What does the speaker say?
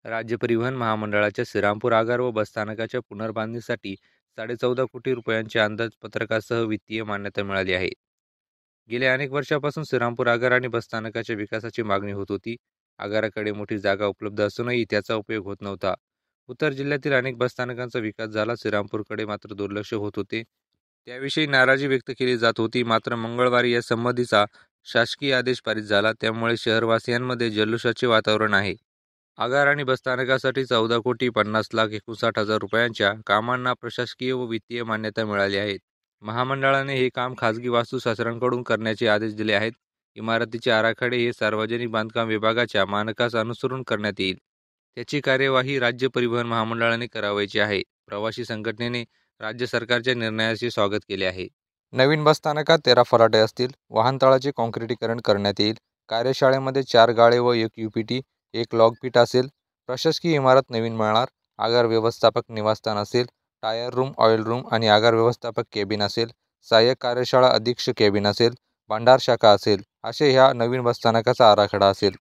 राज्य परिवहन महामंडळाच्या श्रीरामपूर आगार व बसस्थानकाच्या पुनर्बांधणीसाठी 14.5 कोटी रुपयांच्या अंदाजपत्रकासह वित्तीय मान्यता मिळाली आहे. गेल्या अनेक वर्षांपासून श्रीरामपूर आगार आणि बसस्थानकाच्या विकासाची मागणी होत होती. आगाराकडे मोठी जागा उपलब्ध असूनही त्याचा उपयोग होत नव्हता. उत्तर जिल्ह्यातील अनेक बसस्थानकांचा विकास झाला, श्रीरामपूरकडे मात्र दुर्लक्ष होत होते. त्याविषयी नाराजी व्यक्त केली जात होती. मात्र मंगळवारी या संबंधीचा शासकीय आदेश पारित झाला. त्यामुळे शहरवासियांमध्ये जल्लोषाचे वातावरण आहे. आगार आणि बसस्थानकासाठी 14,50,59,59,000 रुपयांच्या कामांना प्रशासकीय व वित्तीय मान्यता मिळाली आहे. महामंडळाने हे काम खाजगी वास्तुशास्त्रांकडून करण्याचे आदेश दिले आहेत. इमारतीचे आराखडे हे सार्वजनिक बांधकाम विभागाच्या मानकास अनुसरून करण्यात येईल. त्याची कार्यवाही राज्य परिवहन महामंडळाने करावयाची आहे. प्रवासी संघटनेने राज्य सरकारच्या निर्णयाचे स्वागत केले आहे. नवीन बसस्थानकात 13 फलाटे असतील. वाहनतळाचे काँक्रिटीकरण करण्यात येईल. कार्यशाळेमध्ये 4 गाळे व 1 UPT, 1 लॉगपीट असेल. प्रशासकीय इमारत नवीन मिळणार. आगार व्यवस्थापक निवासस्थान असेल. टायर रूम, ऑइल रूम आणि आगार व्यवस्थापक केबिन असेल. सहाय्यक कार्यशाळा अधीक्षक केबिन असेल. भांडार शाखा असेल. असे ह्या नवीन बसस्थानकाचा आराखडा असेल.